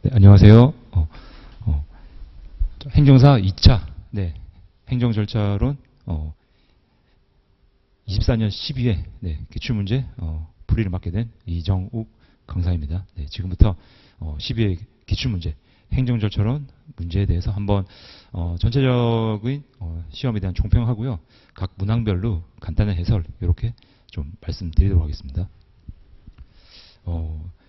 네, 안녕하세요. 행정사 2차, 네, 행정 절차론 24년 12회 기출문제 풀이를 맡게 된 이정욱 강사입니다. 네, 지금부터 12회 기출문제 행정 절차론 문제에 대해서 한번 전체적인 시험에 대한 총평하고요. 각 문항별로 간단한 해설 이렇게 좀 말씀드리도록 하겠습니다.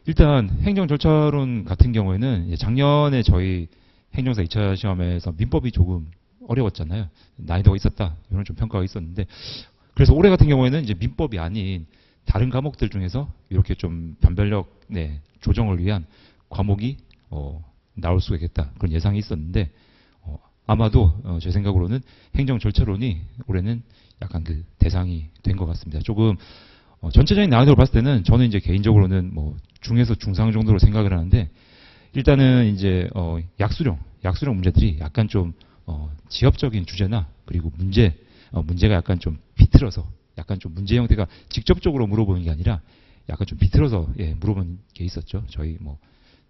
일단 행정 절차론 같은 경우에는 작년에 저희 행정사 2차 시험에서 민법이 조금 어려웠잖아요. 난이도가 있었다. 이런 좀 평가가 있었는데 그래서 올해 같은 경우에는 이제 민법이 아닌 다른 과목들 중에서 이렇게 좀 변별력 조정을 위한 과목이 나올 수가 있겠다. 그런 예상이 있었는데 아마도 제 생각으로는 행정 절차론이 올해는 약간 그 대상이 된 것 같습니다. 조금 전체적인 난이도를 봤을 때는 저는 이제 개인적으로는 뭐 중에서 중상 정도로 생각을 하는데 일단은 이제 약수령 문제들이 약간 좀 지엽적인 주제나 그리고 문제가 약간 좀 비틀어서 약간 좀 문제 형태가 직접적으로 물어보는 게 아니라 약간 좀 비틀어서 물어보는 게 있었죠. 저희 뭐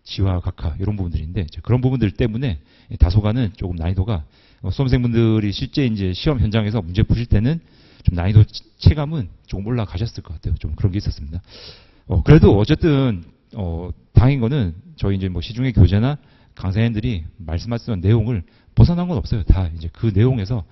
지화 각하 이런 부분들인데 그런 부분들 때문에 다소간은 조금 난이도가 수험생분들이 실제 이제 시험 현장에서 문제 푸실 때는 좀 난이도 체감은 조금 올라가셨을 것 같아요. 좀 그런 게 있었습니다. 그래도 어쨌든 다행인 거는 저희 이제 뭐 시중의 교재나 강사님들이 말씀하셨던 내용을 벗어난 건 없어요. 다 이제 그 내용에서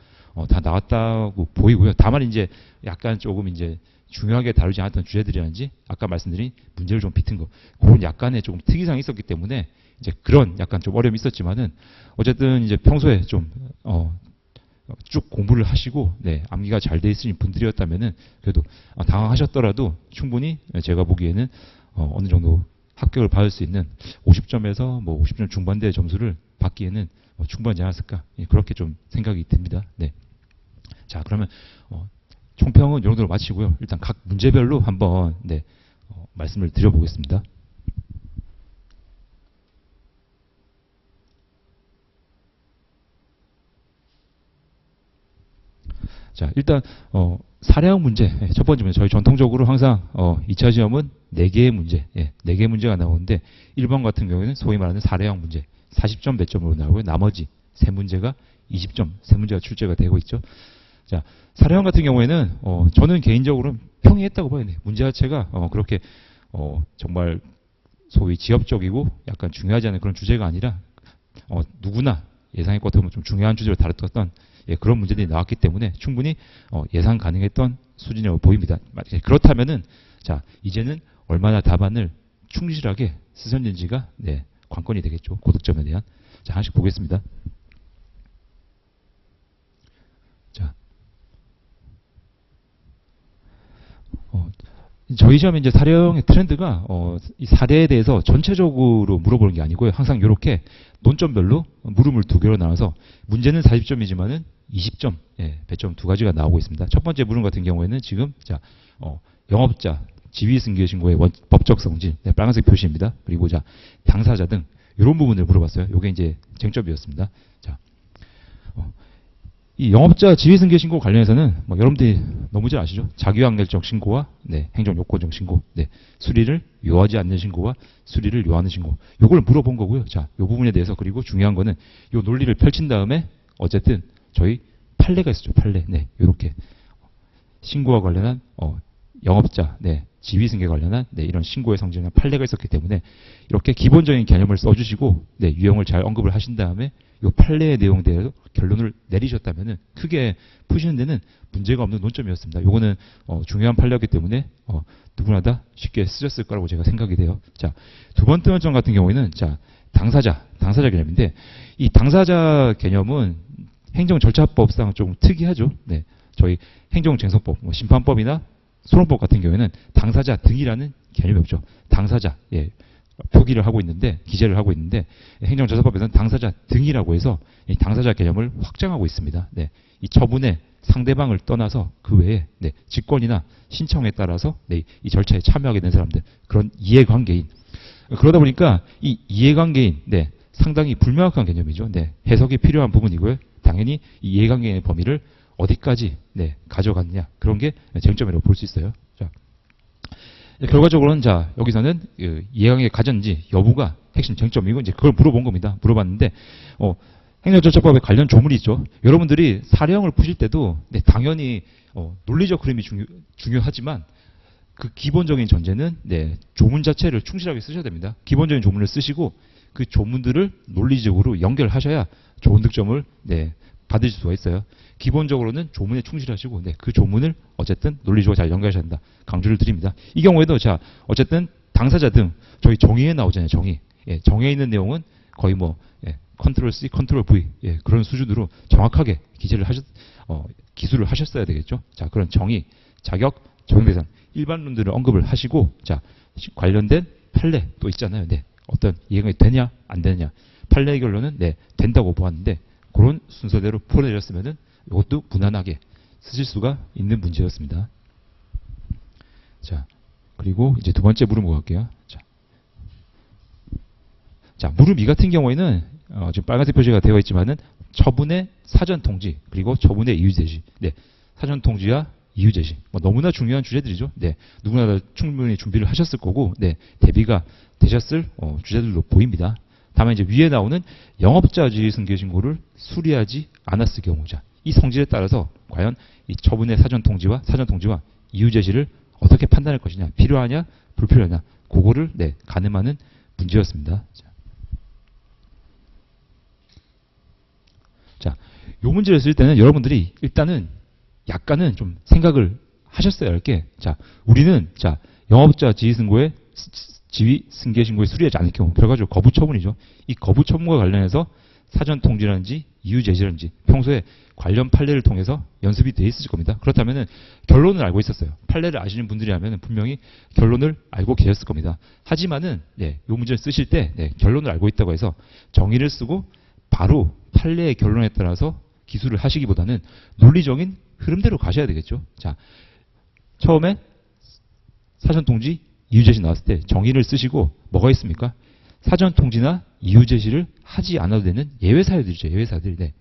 다 나왔다고 보이고요. 다만 이제 약간 조금 이제 중요하게 다루지 않았던 주제들이라든지 아까 말씀드린 문제를 좀 비튼 거 그런 약간의 조금 특이사항이 있었기 때문에 이제 그런 약간 좀 어려움이 있었지만은 어쨌든 이제 평소에 좀 쭉 공부를 하시고 암기가 잘 돼 있으신 분들이었다면은 그래도 당황하셨더라도 충분히 제가 보기에는 어느 정도 합격을 받을 수 있는 50점에서 뭐 50점 중반대의 점수를 받기에는 충분하지 않았을까 그렇게 좀 생각이 듭니다. 네. 자 그러면 총평은 이 정도로 마치고요. 일단 각 문제별로 한번 말씀을 드려보겠습니다. 자, 일단 사례형 문제 첫 번째 문제 저희 전통적으로 항상 2차 시험은 4개의 문제 4개의 문제가 나오는데 1번 같은 경우에는 소위 말하는 사례형 문제 40점 배점으로 나오고요. 나머지 3문제가 20점 3문제가 출제가 되고 있죠. 자, 사례형 같은 경우에는 저는 개인적으로 평이했다고 봐요. 문제 자체가 그렇게 정말 소위 지엽적이고 약간 중요하지 않은 그런 주제가 아니라 누구나 예상할 것 같으면 좀 중요한 주제로 다뤘던 그런 문제들이 나왔기 때문에 충분히 예상 가능했던 수준이라고 보입니다. 그렇다면은 자 이제는 얼마나 답안을 충실하게 쓰셨는지가 관건이 되겠죠. 고득점에 대한. 자 하나씩 보겠습니다. 자 저희 시험에 이제 사례형의 트렌드가 이 사례에 대해서 전체적으로 물어보는 게 아니고요. 항상 이렇게 논점별로 물음을 2개로 나눠서 문제는 40점이지만은 20점 배점 2가지가 나오고 있습니다. 첫 번째 물음 같은 경우에는 지금 자 영업자 지위승계 신고의 법적 성질 빨간색 표시입니다. 그리고 자 당사자 등 이런 부분을 물어봤어요. 이게 이제 쟁점이었습니다. 자 이 영업자 지위승계 신고 관련해서는 뭐 여러분들이 너무 잘 아시죠? 자기왕ler적 신고와 행정요건적 신고, 수리를 요하지 않는 신고와 수리를 요하는 신고. 요걸 물어본 거고요. 자, 요 부분에 대해서 그리고 중요한 거는 요 논리를 펼친 다음에 어쨌든 저희 판례가 있었죠. 판례. 요렇게 신고와 관련한 영업자, 지위승계 관련한 이런 신고의 성질이나 판례가 있었기 때문에 이렇게 기본적인 개념을 써주시고 유형을 잘 언급을 하신 다음에 이 판례의 내용에 대해서 결론을 내리셨다면은 크게 푸시는 데는 문제가 없는 논점이었습니다. 요거는 중요한 판례였기 때문에 누구나 다 쉽게 쓰셨을 거라고 제가 생각이 돼요. 자, 두 번째 논점 같은 경우에는 자 당사자 개념인데 이 당사자 개념은 행정절차법상 좀 특이하죠. 저희 행정쟁송법, 심판법이나 소송법 같은 경우에는 당사자 등이라는 개념이 없죠. 당사자, 표기를 하고 있는데, 기재를 하고 있는데, 행정절차법에서는 당사자 등이라고 해서 이 당사자 개념을 확장하고 있습니다. 이 처분에 상대방을 떠나서 그 외에 직권이나 신청에 따라서 이 절차에 참여하게 된 사람들, 그런 이해관계인. 그러다 보니까 이 이해관계인, 상당히 불명확한 개념이죠. 해석이 필요한 부분이고요. 당연히 이 이해관계인의 범위를 어디까지 가져갔느냐 그런 게 쟁점이라고 볼 수 있어요. 자, 결과적으로는 자 여기서는 그 이해관계 가졌는지 여부가 핵심 쟁점이고 이제 그걸 물어본 겁니다. 물어봤는데 행정절차법에 관련 조문이 있죠. 여러분들이 사례형을 푸실 때도 네, 당연히 논리적 흐름이 중요하지만 그 기본적인 전제는 네, 조문 자체를 충실하게 쓰셔야 됩니다. 기본적인 조문을 쓰시고 그 조문들을 논리적으로 연결하셔야 좋은 득점을 네, 받으실 수가 있어요. 기본적으로는 조문에 충실하시고 네, 그 조문을 어쨌든 논리적으로 잘 연결하셔야 한다. 강조를 드립니다. 이 경우에도 자 어쨌든 당사자 등 저희 정의에 나오잖아요. 정의. 예, 정의에 있는 내용은 거의 뭐 컨트롤 C, 컨트롤 V 그런 수준으로 정확하게 기술을 하셨어야 되겠죠. 자 그런 정의, 자격, 적용 대상 일반론들을 언급을 하시고 자 관련된 판례 또 있잖아요. 네, 어떤 이해가 되냐 안 되느냐 판례 결론은 네 된다고 보았는데 그런 순서대로 풀어내렸으면은 이것도 무난하게 쓰실 수가 있는 문제였습니다. 자 그리고 이제 두 번째 물음 갈게요. 자 물음 2 같은 경우에는 지금 빨간색 표시가 되어 있지만은 처분의 사전 통지 그리고 처분의 이유 제시. 네, 사전 통지와 이유 제시. 뭐 너무나 중요한 주제들이죠. 네, 누구나 다 충분히 준비를 하셨을 거고, 네, 대비가 되셨을 주제들로 보입니다. 다만 이제 위에 나오는 영업자 지위 승계 신고를 수리하지 않았을 경우자. 이 성질에 따라서 과연 이 처분의 사전 통지와 이유 제시를 어떻게 판단할 것이냐, 필요하냐, 불필요하냐, 그거를 네, 가늠하는 문제였습니다. 자, 요 문제를 쓸 때는 여러분들이 일단은 약간은 좀 생각을 하셨어야 할 게, 자, 우리는 자 영업자 지위 승계 신고에 수리하지 않을 경우 결과적으로 거부 처분이죠. 이 거부 처분과 관련해서 사전 통지라든지 이유 제시라든지 평소에 관련 판례를 통해서 연습이 돼 있을 겁니다. 그렇다면은 결론을 알고 있었어요. 판례를 아시는 분들이라면 분명히 결론을 알고 계셨을 겁니다. 하지만은 네, 요 문제를 쓰실 때 네, 결론을 알고 있다고 해서 정의를 쓰고 바로 판례의 결론에 따라서 기술을 하시기보다는 논리적인 흐름대로 가셔야 되겠죠. 자, 처음에 사전 통지, 이유 제시 나왔을 때 정의를 쓰시고 뭐가 있습니까? 사전 통지나 이유 제시를 하지 않아도 되는 예외 사유들이죠. 예외 사유들. 네.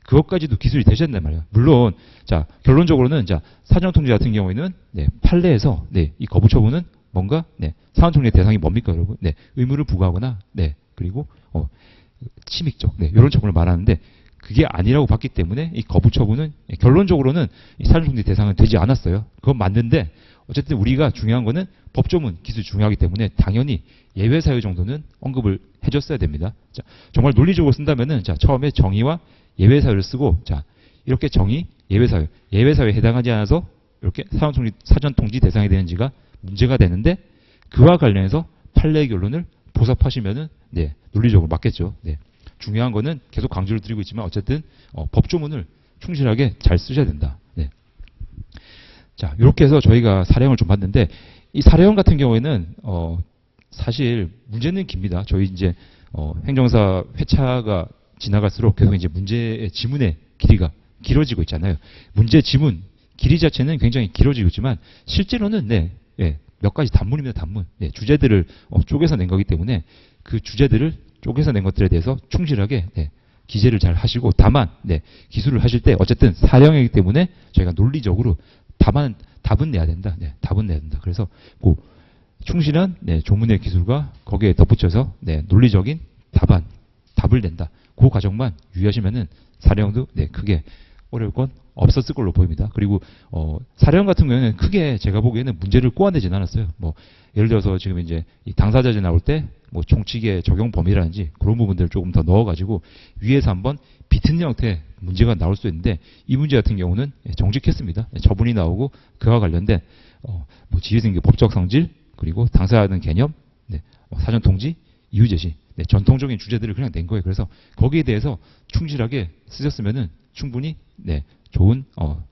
그것까지도 기술이 되셨단 말이에요. 물론 자, 결론적으로는 자, 사전 통지 같은 경우에는 네, 판례에서 네, 이 거부 처분은 뭔가 네, 사전 통지의 대상이 뭡니까, 여러분? 네, 의무를 부과하거나 네, 그리고 침익적 네, 이런 처분을 말하는데 그게 아니라고 봤기 때문에 이 거부 처분은 결론적으로는 이 사전 통지 대상은 되지 않았어요. 그건 맞는데 어쨌든 우리가 중요한 거는 법조문 기술이 중요하기 때문에 당연히 예외 사유 정도는 언급을 해줬어야 됩니다. 자, 정말 논리적으로 쓴다면은 자, 처음에 정의와 예외 사유를 쓰고 자, 이렇게 정의, 예외 사유에 해당하지 않아서 이렇게 사전 통지 대상이 되는지가 문제가 되는데 그와 관련해서 판례 결론을 보답하시면은 네, 논리적으로 맞겠죠. 네. 중요한 거는 계속 강조를 드리고 있지만 어쨌든 법조문을 충실하게 잘 쓰셔야 된다. 네. 자, 이렇게 해서 저희가 사례형을 좀 봤는데 이 사례형 같은 경우에는 사실 문제는 깁니다. 저희 이제 행정사 회차가 지나갈수록 계속 이제 문제의 지문의 길이가 길어지고 있잖아요. 문제 지문 길이 자체는 굉장히 길어지고 있지만 실제로는 네, 몇 가지 단문입니다. 단문. 네, 주제들을 쪼개서 낸 거기 때문에 그 주제들을 쪼개서 낸 것들에 대해서 충실하게 네, 기재를 잘 하시고 다만 네, 기술을 하실 때 어쨌든 사례형이기 때문에 저희가 논리적으로 답은 내야 된다. 네, 답은 내야 된다. 그래서 그 충실한 네, 조문의 기술과 거기에 덧붙여서 네, 논리적인 답을 낸다. 그 과정만 유의하시면은 사례형도 네, 크게 어려울 건 없었을 걸로 보입니다. 그리고 사례형 같은 경우에는 크게 제가 보기에는 문제를 꼬아내진 않았어요. 뭐 예를 들어서 지금 이제 이 당사자제 나올 때 뭐 총칙의 적용 범위라든지 그런 부분들을 조금 더 넣어가지고 위에서 한번 비트는 형태의 문제가 나올 수 있는데 이 문제 같은 경우는 정직했습니다. 처분이 나오고 그와 관련된 뭐 지위승계 법적 성질 그리고 당사자는 개념, 네, 사전 통지, 이유 제시, 네, 전통적인 주제들을 그냥 낸 거예요. 그래서 거기에 대해서 충실하게 쓰셨으면은 충분히 네, 좋은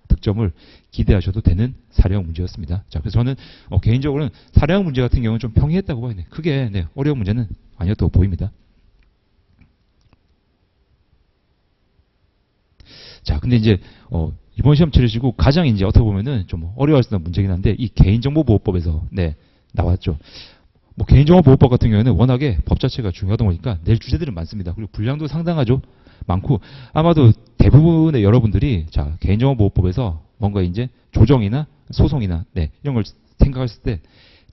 득점을 기대하셔도 되는 사례형 문제였습니다. 자, 그래서 저는 개인적으로는 사례형 문제 같은 경우는 좀 평이했다고 봐요. 네, 크게 네, 어려운 문제는 아니었다고 보입니다. 자, 근데 이제 이번 시험 치르시고 가장 이제 어떻게 보면은 좀 어려워할 수 있는 문제긴 한데 이 개인정보보호법에서 네, 나왔죠. 뭐 개인정보보호법 같은 경우에는 워낙에 법 자체가 중요하다 보니까 낼 주제들은 많습니다. 그리고 분량도 상당하죠. 많고 아마도 대부분의 여러분들이 자 개인정보보호법에서 뭔가 이제 조정이나 소송이나 네, 이런 걸 생각했을 때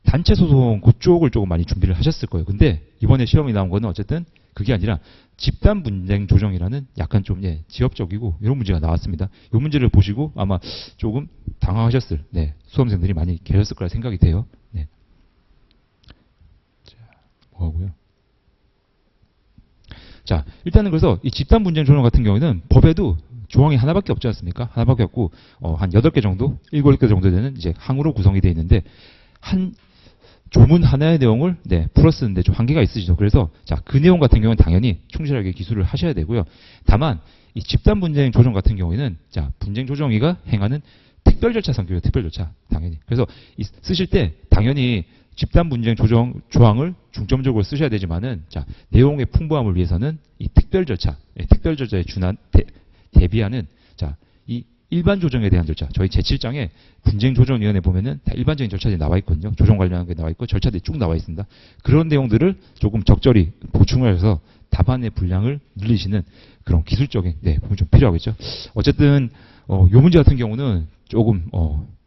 단체 소송 그쪽을 조금 많이 준비를 하셨을 거예요. 근데 이번에 시험이 나온 거는 어쨌든 그게 아니라 집단 분쟁 조정이라는 약간 좀 지엽적이고 이런 문제가 나왔습니다. 이 문제를 보시고 아마 조금 당황하셨을 수험생들이 많이 계셨을 거라 생각이 돼요. 네. 자, 뭐하고요? 자, 일단은 그래서 이 집단 분쟁 조정 같은 경우에는 법에도 조항이 하나밖에 없지 않습니까? 하나밖에 없고 한 8개 정도, 7개 정도 되는 이제 항으로 구성이 되어 있는데 한 조문 하나의 내용을 풀어 쓰는데 좀 한계가 있으시죠. 그래서 자, 그 내용 같은 경우는 당연히 충실하게 기술을 하셔야 되고요. 다만 이 집단 분쟁 조정 같은 경우에는 자, 분쟁 조정위가 행하는 특별 절차 성격이에요. 특별 절차 당연히. 그래서 쓰실 때 당연히 집단 분쟁 조정 조항을 중점적으로 쓰셔야 되지만은 자, 내용의 풍부함을 위해서는 이 특별 절차, 특별 절차에 준한 대비하는 자, 이 일반 조정에 대한 절차. 저희 제7장에 분쟁조정위원회 보면은 다 일반적인 절차들이 나와 있거든요. 조정 관련한 게 나와 있고 절차들이 쭉 나와 있습니다. 그런 내용들을 조금 적절히 보충을 해서 답안의 분량을 늘리시는 그런 기술적인 부분이 좀 필요하겠죠. 어쨌든 요 문제 같은 경우는 조금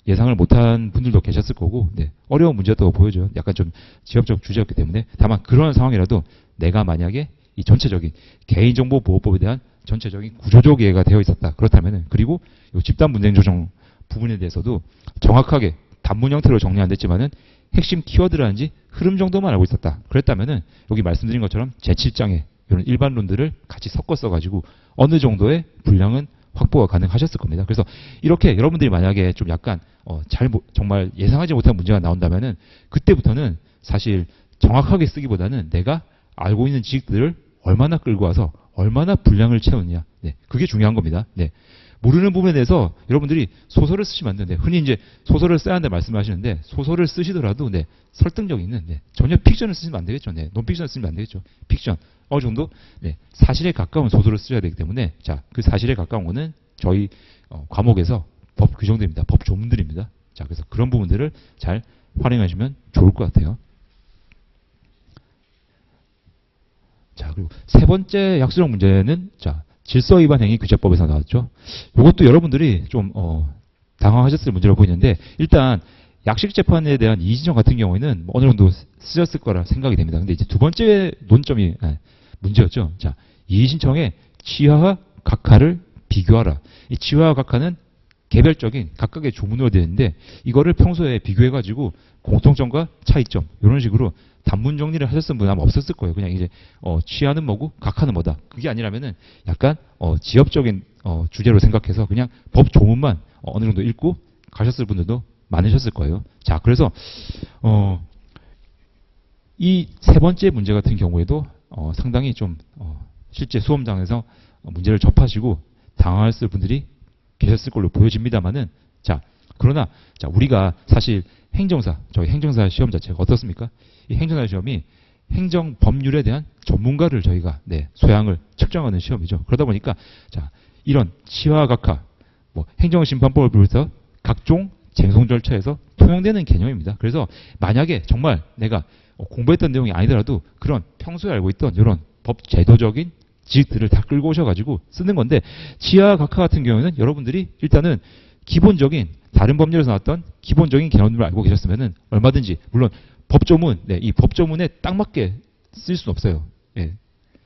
예상을 못한 분들도 계셨을 거고 어려운 문제도 보여줘요. 약간 좀 지엽적 주제였기 때문에 다만 그런 상황이라도 내가 만약에 이 전체적인 개인정보보호법에 대한 전체적인 구조적 이해가 되어 있었다. 그렇다면은 그리고 이 집단 분쟁 조정 부분에 대해서도 정확하게 단문 형태로 정리 안 됐지만은 핵심 키워드라든지 흐름 정도만 알고 있었다. 그랬다면은 여기 말씀드린 것처럼 제7장에 이런 일반론들을 같이 섞어 써가지고 어느 정도의 분량은 확보가 가능하셨을 겁니다. 그래서 이렇게 여러분들이 만약에 좀 약간 정말 예상하지 못한 문제가 나온다면은 그때부터는 사실 정확하게 쓰기보다는 내가 알고 있는 지식들을 얼마나 끌고 와서 얼마나 분량을 채우느냐. 그게 중요한 겁니다. 모르는 부분에 대해서 여러분들이 소설을 쓰시면 안 되는데 흔히 이제 소설을 써야 한다 말씀을 하시는데 소설을 쓰시더라도 설득력 있는 전혀 픽션을 쓰시면 안 되겠죠. 논픽션을 쓰면 안 되겠죠. 픽션 어느 정도 사실에 가까운 소설을 쓰셔야 되기 때문에 자, 그 사실에 가까운 거는 저희 과목에서 법 규정들입니다. 법 조문들입니다. 자, 그래서 그런 부분들을 잘 활용하시면 좋을 것 같아요. 자, 그리고 세 번째 약수령 문제는 자, 질서 위반 행위 규제법에서 나왔죠. 이것도 여러분들이 좀 당황하셨을 문제로 보이는데 일단 약식 재판에 대한 이의신청 같은 경우에는 어느 정도 쓰셨을 거라 생각이 됩니다. 근데 이제 두 번째 논점이 문제였죠. 자, 이의신청에 취하와 각하를 비교하라. 이 취하와 각하는 개별적인 각각의 조문으로 되어 있는데 이거를 평소에 비교해가지고 공통점과 차이점 이런 식으로 단문 정리를 하셨던 분 아마 없었을 거예요. 그냥 이제 취하는 뭐고 각하는 뭐다. 그게 아니라면은 약간 지엽적인 주제로 생각해서 그냥 법 조문만 어느 정도 읽고 가셨을 분들도 많으셨을 거예요. 자, 그래서 이 세 번째 문제 같은 경우에도 상당히 좀 실제 수험장에서 문제를 접하시고 당황했을 분들이 계셨을 걸로 보여집니다만은 자, 그러나 자, 우리가 사실 행정사, 저희 행정사 시험 자체가 어떻습니까? 이 행정사 시험이 행정 법률에 대한 전문가를 저희가 소양을 측정하는 시험이죠. 그러다 보니까 자, 이런 취하 각하, 뭐 행정심판법을 비롯해서 각종 쟁송 절차에서 통용되는 개념입니다. 그래서 만약에 정말 내가 공부했던 내용이 아니더라도 그런 평소에 알고 있던 이런 법 제도적인 지식들을 다 끌고 오셔가지고 쓰는 건데 취하 각하 같은 경우는 여러분들이 일단은 기본적인 다른 법률에서 나왔던 기본적인 개념들을 알고 계셨으면은 얼마든지 물론 법조문, 이 법조문에 딱 맞게 쓸 수는 없어요.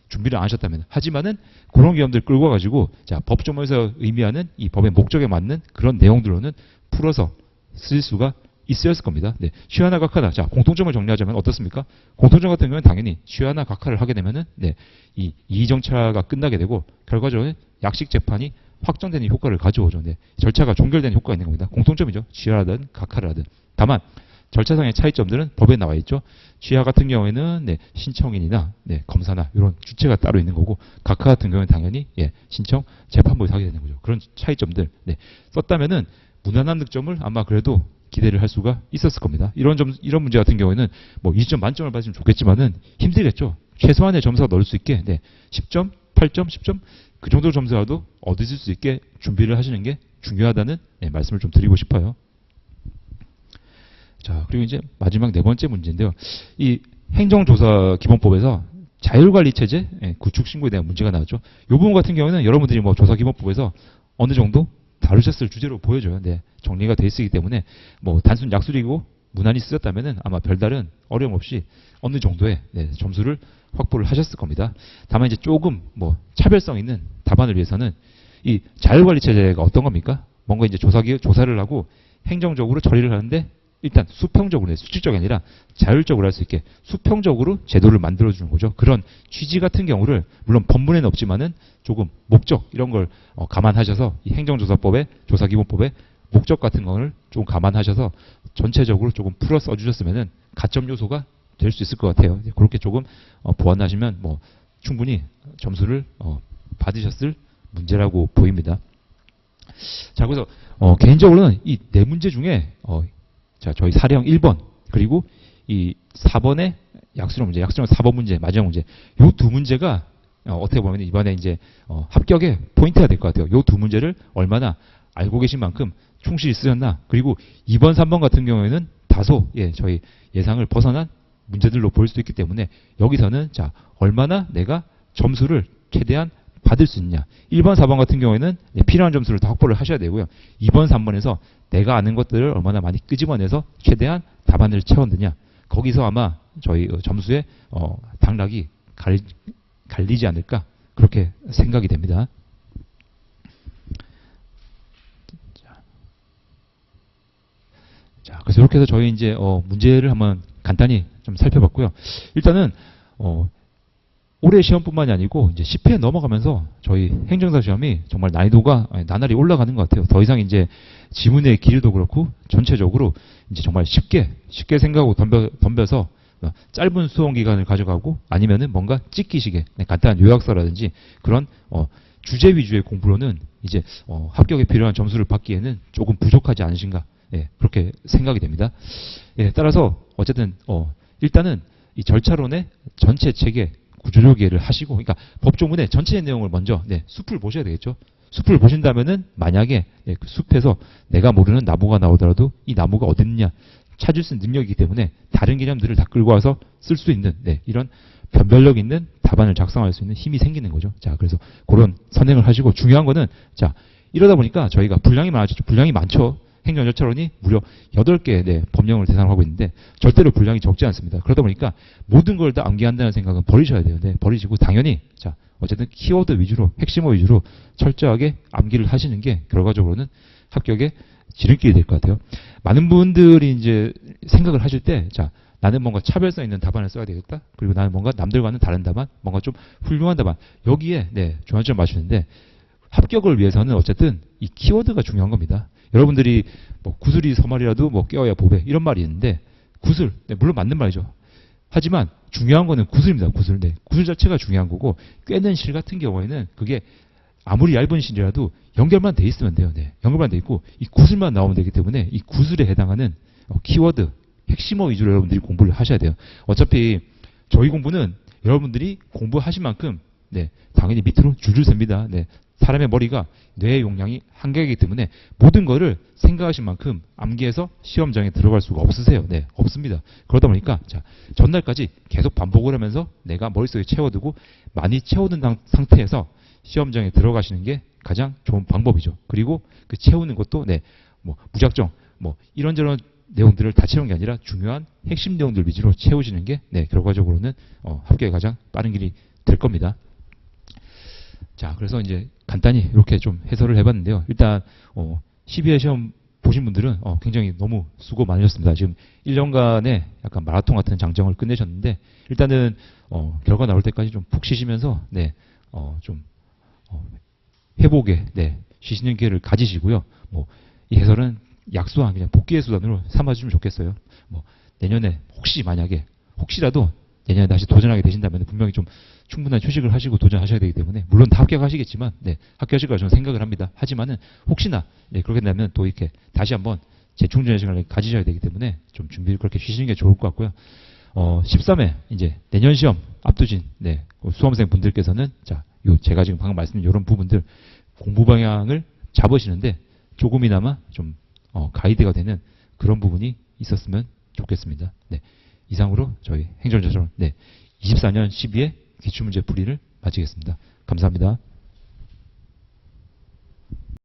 준비를 안 하셨다면. 하지만은 그런 개념들 끌고 와가지고 자, 법조문에서 의미하는 이 법의 목적에 맞는 그런 내용들로는 풀어서 쓸 수가 있었을 겁니다. 취하나 각하다. 자, 공통점을 정리하자면 어떻습니까? 공통점 같은 경우는 당연히 취하나 각하를 하게 되면은 이 이의정차가 끝나게 되고 결과적으로 약식 재판이 확정되는 효과를 가져오죠. 절차가 종결되는 효과가 있는 겁니다. 공통점이죠. 취하든 각하를 하든. 다만 절차상의 차이점들은 법에 나와 있죠. 취하 같은 경우에는 신청인이나 검사나 이런 주체가 따로 있는 거고 각하 같은 경우는 당연히 신청 재판부에서 하게 되는 거죠. 그런 차이점들 썼다면은 무난한 득점을 아마 그래도 기대를 할 수가 있었을 겁니다. 이런 문제 같은 경우에는 뭐 20점 만점을 받으면 좋겠지만은 힘들겠죠. 최소한의 점수가 넣을 수 있게 10점, 8점, 10점 그 정도 점수라도 얻으실 수 있게 준비를 하시는 게 중요하다는 말씀을 좀 드리고 싶어요. 자, 그리고 이제 마지막 네 번째 문제인데요. 이 행정조사 기본법에서 자율관리체제 구축 신고에 대한 문제가 나왔죠. 이 부분 같은 경우는 여러분들이 뭐 조사기본법에서 어느 정도 다루셨을 주제로 보여져요. 정리가 돼 있기 때문에 뭐 단순 약술이고 무난히 쓰셨다면은 아마 별다른 어려움 없이 어느 정도의 네, 점수를 확보를 하셨을 겁니다. 다만 이제 조금 뭐 차별성 있는 답안을 위해서는 이 자율관리 체제가 어떤 겁니까? 뭔가 이제 조사를 하고 행정적으로 처리를 하는데 일단 수평적으로, 수직적이 아니라 자율적으로 할 수 있게 수평적으로 제도를 만들어주는 거죠. 그런 취지 같은 경우를 물론 법문에는 없지만은 조금 목적 이런 걸 감안하셔서 이 행정조사법의 조사기본법의 목적 같은 거를 조금 감안하셔서 전체적으로 조금 풀어 써주셨으면은 가점 요소가 될 수 있을 것 같아요. 그렇게 조금 보완하시면 뭐 충분히 점수를 받으셨을 문제라고 보입니다. 자, 그래서 개인적으로는 이 네 문제 중에 자, 저희 사례형 1번 그리고 이 4번의 약수령 문제, 약수령 4번 문제, 마지막 문제 요 두 문제가 어떻게 보면 이번에 이제 합격의 포인트가 될 것 같아요. 요 두 문제를 얼마나 알고 계신 만큼 충실히 쓰셨나. 그리고 2번, 3번 같은 경우에는 다소 저희 예상을 벗어난 문제들로 보일 수도 있기 때문에 여기서는 자 얼마나 내가 점수를 최대한 받을 수 있냐. 1번, 4번 같은 경우에는 필요한 점수를 다 확보를 하셔야 되고요. 2번, 3번에서 내가 아는 것들을 얼마나 많이 끄집어내서 최대한 답안을 채웠느냐. 거기서 아마 저희 점수의 당락이 갈리지 않을까 그렇게 생각이 됩니다. 자, 그래서 이렇게 해서 저희 이제 문제를 한번 간단히 좀 살펴봤고요. 일단은 올해 시험뿐만이 아니고 이제 10회 넘어가면서 저희 행정사 시험이 정말 난이도가 나날이 올라가는 것 같아요. 더 이상 이제 지문의 길이도 그렇고 전체적으로 이제 정말 쉽게 생각하고 덤벼서 짧은 수험 기간을 가져가고 아니면은 뭔가 찍기식의 간단한 요약서라든지 그런 주제 위주의 공부로는 이제 합격에 필요한 점수를 받기에는 조금 부족하지 않으신가 그렇게 생각이 됩니다. 따라서 어쨌든 일단은 이 절차론의 전체 체계 구조적 이해를 하시고, 그러니까 법조문의 전체 내용을 먼저 숲을 보셔야 되겠죠. 숲을 보신다면은 만약에 그 숲에서 내가 모르는 나무가 나오더라도 이 나무가 어디 있느냐 찾을 수 있는 능력이기 때문에 다른 개념들을 다 끌고 와서 쓸 수 있는 이런 변별력 있는 답안을 작성할 수 있는 힘이 생기는 거죠. 자, 그래서 그런 선행을 하시고 중요한 거는 자 이러다 보니까 저희가 분량이 많죠. 행정절차론이 무려 8개의 법령을 대상으로 하고 있는데 절대로 분량이 적지 않습니다. 그러다 보니까 모든 걸 다 암기한다는 생각은 버리셔야 돼요. 버리시고 당연히 자 어쨌든 키워드 위주로 핵심어 위주로 철저하게 암기를 하시는 게 결과적으로는 합격의 지름길이 될 것 같아요. 많은 분들이 이제 생각을 하실 때 자 나는 뭔가 차별성 있는 답안을 써야 되겠다. 그리고 나는 뭔가 남들과는 다른 답안, 뭔가 좀 훌륭한 답안 여기에 중요점 맞추는데 합격을 위해서는 어쨌든 이 키워드가 중요한 겁니다. 여러분들이 뭐 구슬이 서말이라도 뭐 꿰어야 보배 이런 말이 있는데 구슬 물론 맞는 말이죠. 하지만 중요한 거는 구슬입니다. 구슬. 구슬 자체가 중요한 거고 꿰는 실 같은 경우에는 그게 아무리 얇은 실이라도 연결만 돼 있으면 돼요. 연결만 돼 있고 이 구슬만 나오면 되기 때문에 이 구슬에 해당하는 키워드 핵심어 위주로 여러분들이 공부를 하셔야 돼요. 어차피 저희 공부는 여러분들이 공부하신 만큼 당연히 밑으로 줄줄 셉니다. 사람의 머리가 뇌의 용량이 한계이기 때문에 모든 거를 생각하신 만큼 암기해서 시험장에 들어갈 수가 없으세요. 없습니다. 그러다 보니까 자 전날까지 계속 반복을 하면서 내가 머릿속에 채워두고 많이 채워둔 상태에서 시험장에 들어가시는 게 가장 좋은 방법이죠. 그리고 그 채우는 것도 뭐 무작정 뭐 이런저런 내용들을 다 채우는 게 아니라 중요한 핵심 내용들 위주로 채우시는 게 결과적으로는 합격에 가장 빠른 길이 될 겁니다. 자, 그래서 이제 간단히 이렇게 좀 해설을 해봤는데요. 일단 12회 시험 보신 분들은 굉장히 너무 수고 많으셨습니다. 지금 1년간의 약간 마라톤 같은 장정을 끝내셨는데 일단은 결과 나올 때까지 좀 푹 쉬시면서 좀 회복에 쉬시는 기회를 가지시고요. 뭐 이 해설은 약수한 그냥 복귀의 수단으로 삼아주시면 좋겠어요. 뭐 내년에 혹시라도 내년에 다시 도전하게 되신다면 분명히 좀 충분한 휴식을 하시고 도전하셔야 되기 때문에 물론 다 합격하시겠지만 합격하실 거라 저는 생각을 합니다. 하지만은 혹시나 그렇게 된다면 또 이렇게 다시 한번 재충전의 시간을 가지셔야 되기 때문에 좀 준비를 그렇게 쉬시는 게 좋을 것 같고요. 13회 이제 내년 시험 앞두신 수험생 분들께서는 자, 제가 지금 방금 말씀드린 이런 부분들 공부 방향을 잡으시는데 조금이나마 좀 가이드가 되는 그런 부분이 있었으면 좋겠습니다. 이상으로 저희 행정조사론 24년 12회 기출문제 풀이를 마치겠습니다. 감사합니다.